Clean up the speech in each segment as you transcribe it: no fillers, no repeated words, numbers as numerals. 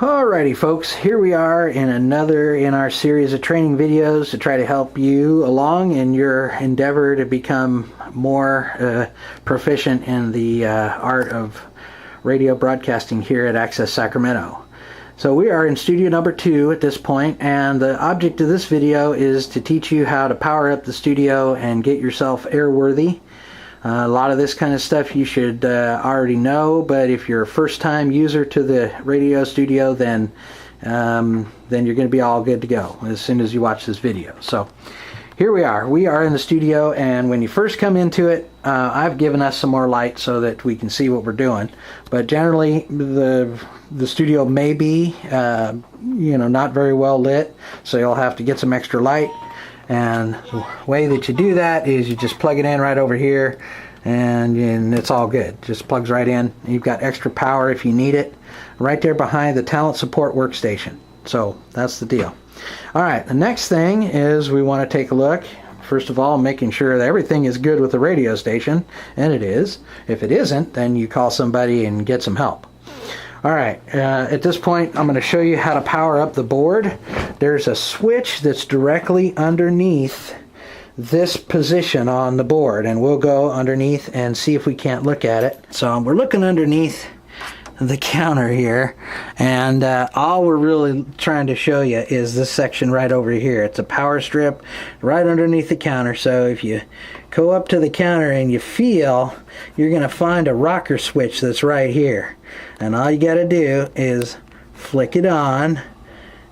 Alrighty folks, here we are in another in our series of training videos to try to help you along in your endeavor to become more proficient in the art of radio broadcasting here at Access Sacramento. So we are in studio number 2 at this point, and the object of this video is to teach you how to power up the studio and get yourself airworthy. A lot of this kind of stuff you should already know, but if you're a first-time user to the radio studio, then you're going to be all good to go as soon as you watch this video. So here we are. We are in the studio, and when you first come into it, I've given us some more light so that we can see what we're doing. But generally, the studio may be not very well lit, so you'll have to get some extra light. And the way that you do that is you just plug it in right over here, and it's all good. Just plugs right in. You've got extra power if you need it right there behind the talent support workstation. So that's the deal. All right, the next thing is we want to take a look, first of all, making sure that everything is good with the radio station, and it is. If it isn't, then you call somebody and get some help. Alright, at this point I'm going to show you how to power up the board. There's a switch that's directly underneath this position on the board, and we'll go underneath and see if we can't look at it. So we're looking underneath the counter here, and all we're really trying to show you is this section right over here. It's a power strip right underneath the counter, so if you go up to the counter and you feel, you're going to find a rocker switch that's right here. And all you got to do is flick it on,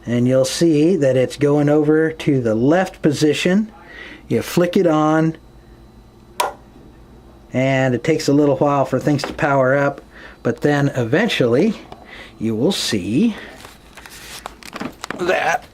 and you'll see that it's going over to the left position. You flick it on, and it takes a little while for things to power up, but then eventually you will see that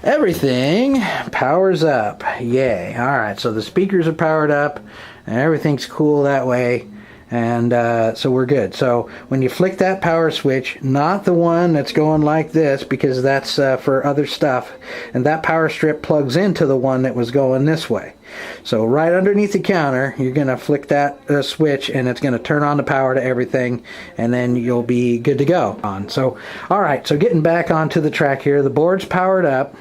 everything powers up. Yay. Alright, so the speakers are powered up and everything's cool that way, and so we're good. So when you flick that power switch, not the one that's going like this, because that's for other stuff, and that power strip plugs into the one that was going this way. So right underneath the counter, you're going to flick that switch, and it's going to turn on the power to everything, and then you'll be good to go. So alright, so getting back onto the track here, the board's powered up.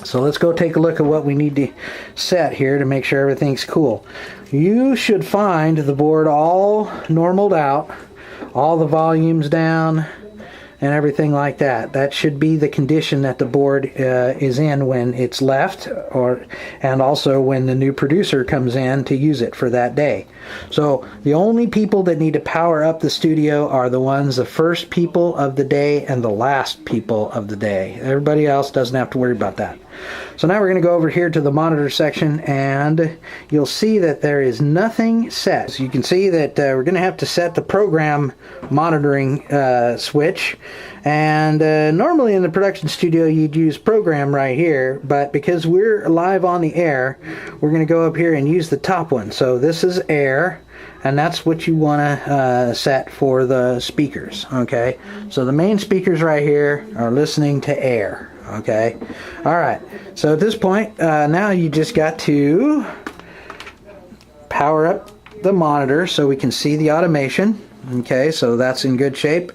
So let's go take a look at what we need to set here to make sure everything's cool. You should find the board all normaled out, all the volumes down, and everything like that. That should be the condition that the board is in when it's left, and also when the new producer comes in to use it for that day. So the only people that need to power up the studio are the first people of the day and the last people of the day. Everybody else doesn't have to worry about that. So now we're going to go over here to the monitor section, and you'll see that there is nothing set. So you can see that we're going to have to set the program monitoring switch, and normally in the production studio you'd use program right here, but because we're live on the air, we're going to go up here and use the top one. So this is air, and that's what you want to set for the speakers. Okay, so the main speakers right here are listening to air. Okay, alright, so at this point now you just got to power up the monitor so we can see the automation. Okay, so that's in good shape.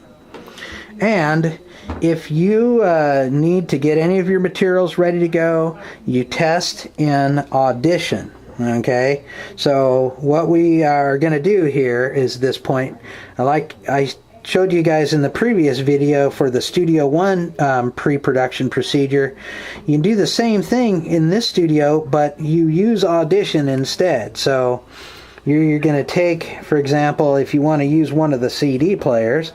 And if you need to get any of your materials ready to go, you test in Audition. Okay, so what we are going to do here is this point, like I showed you guys in the previous video for the Studio One pre-production procedure, you can do the same thing in this studio, but you use Audition instead. So you're going to take, for example, if you want to use one of the CD players,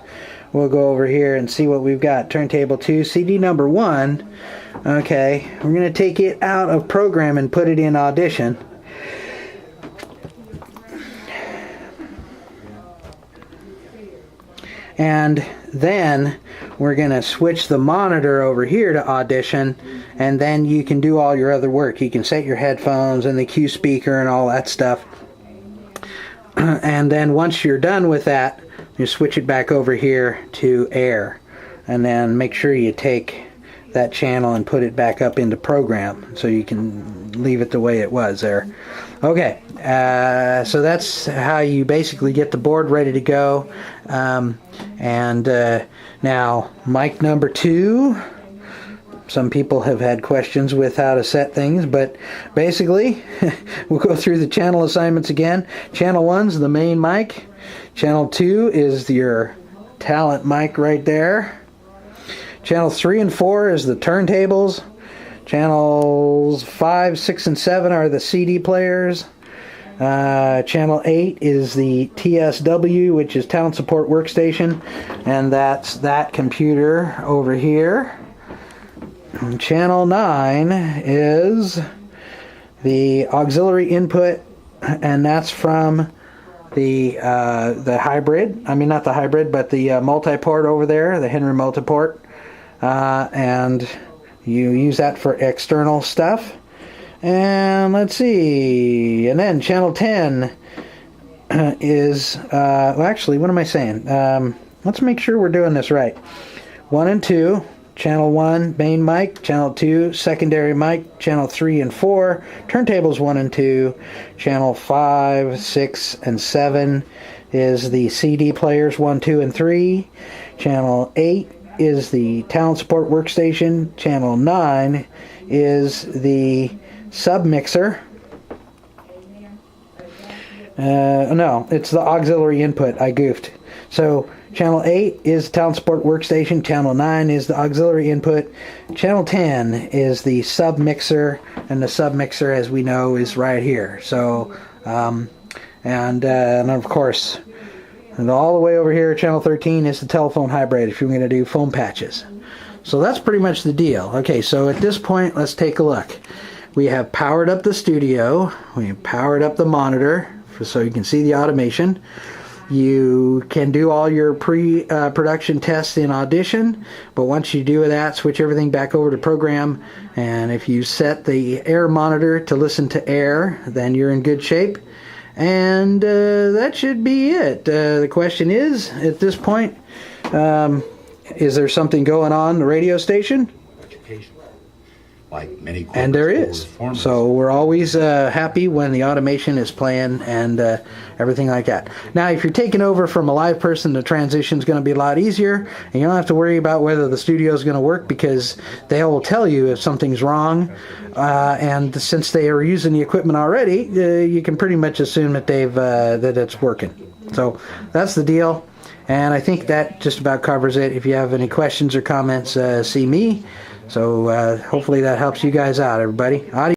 we'll go over here and see what we've got. Turntable 2, CD number 1. Okay, we're going to take it out of program and put it in Audition. And then we're going to switch the monitor over here to Audition, and then you can do all your other work. You can set your headphones and the Q speaker and all that stuff. And then once you're done with that, you switch it back over here to air, and then make sure you take that channel and put it back up into program so you can leave it the way it was there. Okay, so that's how you basically get the board ready to go. And now mic number 2. Some people have had questions with how to set things, but basically we'll go through the channel assignments again. Channel 1's the main mic. Channel 2 is your talent mic right there. Channel 3 and 4 is the turntables. Channels 5, 6, and 7 are the CD players. Channel 8 is the TSW, which is Talent Support Workstation, and that's that computer over here. And channel 9 is the auxiliary input, and that's from the hybrid. I mean, not the hybrid, but the multi-port over there, the Henry multi-port. And you use that for external stuff. And let's see. And then channel 10 is, well, actually, what am I saying? Let's make sure we're doing this right. 1 and 2. Channel 1, main mic. Channel 2, secondary mic. Channel 3 and 4, turntables 1 and 2. Channel 5, 6, and 7 is the CD players 1, 2, and 3. Channel 8 is the Talent Support Workstation. Channel 9 is the sub-mixer. No, it's the auxiliary input. I goofed. So channel 8 is Talent Support Workstation. Channel 9 is the auxiliary input. Channel 10 is the sub-mixer, and the sub-mixer, as we know, is right here. So, and of course, and all the way over here, channel 13 is the telephone hybrid if you're going to do phone patches. So that's pretty much the deal. Okay, so at this point, let's take a look. We have powered up the studio. We have powered up the monitor so you can see the automation. You can do all your pre-production tests in Audition, but once you do that, switch everything back over to Program, and if you set the air monitor to listen to air, then you're in good shape. And that should be it. The question is, at this point, is there something going on in the radio station? Like many, and there is. So we're always happy when the automation is playing and everything like that. Now, if you're taking over from a live person, the transition is going to be a lot easier, and you don't have to worry about whether the studio is going to work, because they will tell you if something's wrong. And since they are using the equipment already, you can pretty much assume that that it's working. So that's the deal. And I think that just about covers it. If you have any questions or comments, see me. So hopefully that helps you guys out, everybody. Audio